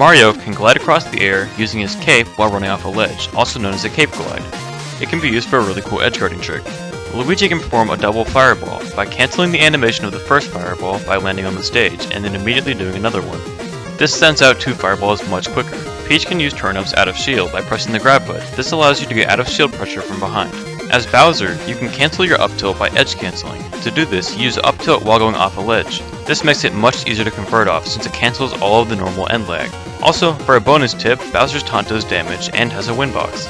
Mario can glide across the air using his cape while running off a ledge, also known as a cape glide. It can be used for a really cool edge guarding trick. Luigi can perform a double fireball by cancelling the animation of the first fireball by landing on the stage and then immediately doing another one. This sends out 2 fireballs much quicker. Peach can use turn-ups out of shield by pressing the grab button. This allows you to get out of shield pressure from behind. As Bowser, you can cancel your up tilt by edge cancelling. To do this, you use up tilt while going off a ledge. This makes it much easier to convert off since it cancels all of the normal end lag. Also, for a bonus tip, Bowser's taunt does damage and has a win box.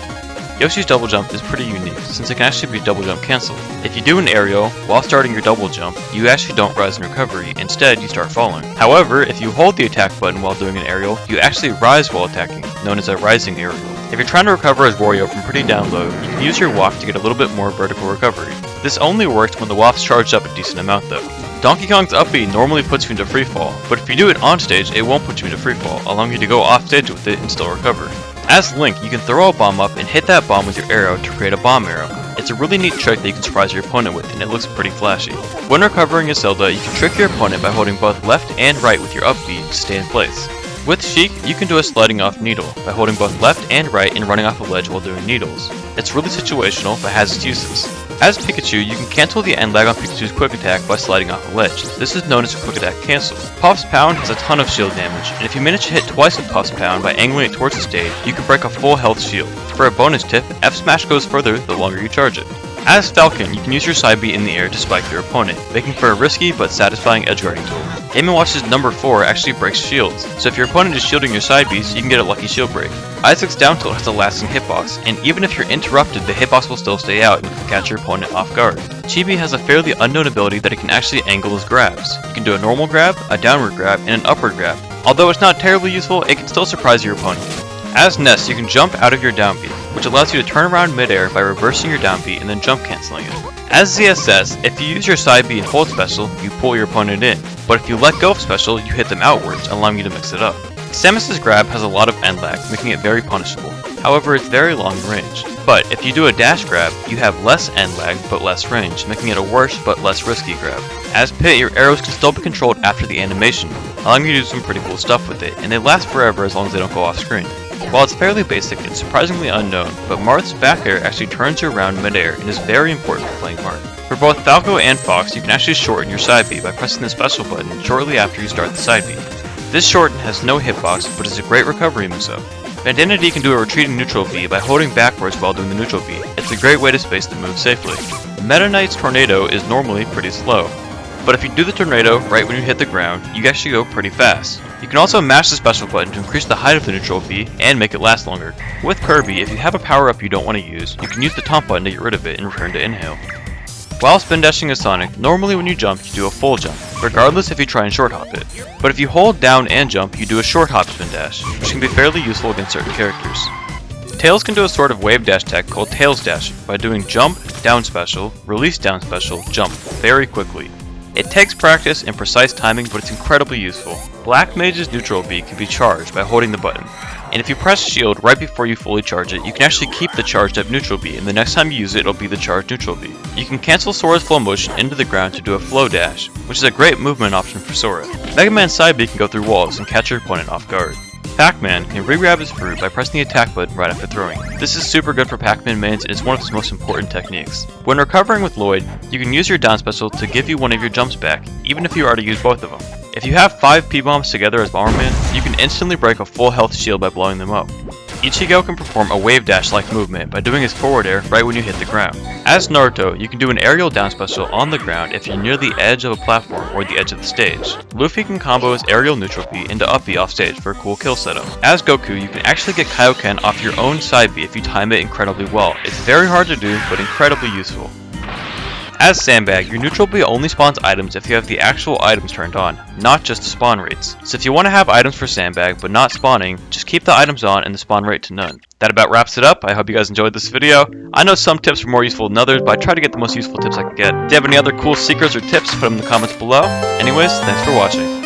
Yoshi's double jump is pretty unique since it can actually be double jump cancelled. If you do an aerial while starting your double jump, you actually don't rise in recovery, instead you start falling. However, if you hold the attack button while doing an aerial, you actually rise while attacking, known as a rising aerial. If you're trying to recover as Wario from pretty down low, you can use your walk to get a little bit more vertical recovery. This only works when the waft's charged up a decent amount though. Donkey Kong's up B normally puts you into freefall, but if you do it on stage, it won't put you into freefall, allowing you to go off stage with it and still recover. As Link, you can throw a bomb up and hit that bomb with your arrow to create a bomb arrow. It's a really neat trick that you can surprise your opponent with, and it looks pretty flashy. When recovering as Zelda, you can trick your opponent by holding both left and right with your up B to stay in place. With Sheik, you can do a sliding off needle by holding both left and right and running off a ledge while doing needles. It's really situational, but has its uses. As Pikachu, you can cancel the end lag on Pikachu's quick attack by sliding off a ledge. This is known as a quick attack cancel. Puff's Pound has a ton of shield damage, and if you manage to hit twice with Puff's Pound by angling it towards the stage, you can break a full health shield. For a bonus tip, F Smash goes further the longer you charge it. As Falcon, you can use your side B in the air to spike your opponent, making for a risky but satisfying edge guarding tool. Game & Watch's number 4 actually breaks shields, so if your opponent is shielding your side Bs, you can get a lucky shield break. Isaac's down tilt has a lasting hitbox, and even if you're interrupted, the hitbox will still stay out and you can catch your opponent off guard. Chibi has a fairly unknown ability that it can actually angle his grabs. You can do a normal grab, a downward grab, and an upward grab. Although it's not terribly useful, it can still surprise your opponent. As Ness, you can jump out of your down B, which allows you to turn around midair by reversing your down B and then jump cancelling it. As ZSS, if you use your side B and hold special, you pull your opponent in, but if you let go of special, you hit them outwards, allowing you to mix it up. Samus's grab has a lot of end lag, making it very punishable. However, it's very long range. But if you do a dash grab, you have less end lag but less range, making it a worse but less risky grab. As Pit, your arrows can still be controlled after the animation, allowing you to do some pretty cool stuff with it, and they last forever as long as they don't go off screen. While it's fairly basic, it's surprisingly unknown, but Marth's back air actually turns you around midair and is very important for playing Marth. For both Falco and Fox, you can actually shorten your side B by pressing the special button shortly after you start the side B. This shorten has no hitbox, but is a great recovery move-up. Vandanity can do a retreating neutral B by holding backwards while doing the neutral B. It's a great way to space the move safely. Meta Knight's Tornado is normally pretty slow, but if you do the tornado right when you hit the ground, you actually go pretty fast. You can also mash the special button to increase the height of the neutral B and make it last longer. With Kirby, if you have a power-up you don't want to use, you can use the taunt button to get rid of it and return to inhale. While spin dashing as Sonic, normally when you jump, you do a full jump, regardless if you try and short hop it. But if you hold down and jump, you do a short hop spin dash, which can be fairly useful against certain characters. Tails can do a sort of wave dash tech called Tails Dash by doing jump, down special, release down special, jump very quickly. It takes practice and precise timing, but it's incredibly useful. Black Mage's neutral B can be charged by holding the button, and if you press shield right before you fully charge it, you can actually keep the charged up neutral B, and the next time you use it, it'll be the charged neutral B. You can cancel Sora's flow motion into the ground to do a flow dash, which is a great movement option for Sora. Mega Man's side B can go through walls and catch your opponent off guard. Pac-Man can re-grab his fruit by pressing the attack button right after throwing. This is super good for Pac-Man mains and is one of his most important techniques. When recovering with Lloyd, you can use your down special to give you one of your jumps back, even if you already used both of them. If you have 5 P-bombs together as Bomberman, you can instantly break a full health shield by blowing them up. Ichigo can perform a wave dash-like movement by doing his forward air right when you hit the ground. As Naruto, you can do an aerial down special on the ground if you're near the edge of a platform or the edge of the stage. Luffy can combo his aerial neutral B into up B off stage for a cool kill setup. As Goku, you can actually get Kaioken off your own side B if you time it incredibly well. It's very hard to do, but incredibly useful. As Sandbag, your neutral B only spawns items if you have the actual items turned on, not just the spawn rates. So if you want to have items for Sandbag but not spawning, just keep the items on and the spawn rate to none. That about wraps it up. I hope you guys enjoyed this video. I know some tips are more useful than others, but I try to get the most useful tips I can get. If you have any other cool secrets or tips, put them in the comments below. Anyways, thanks for watching.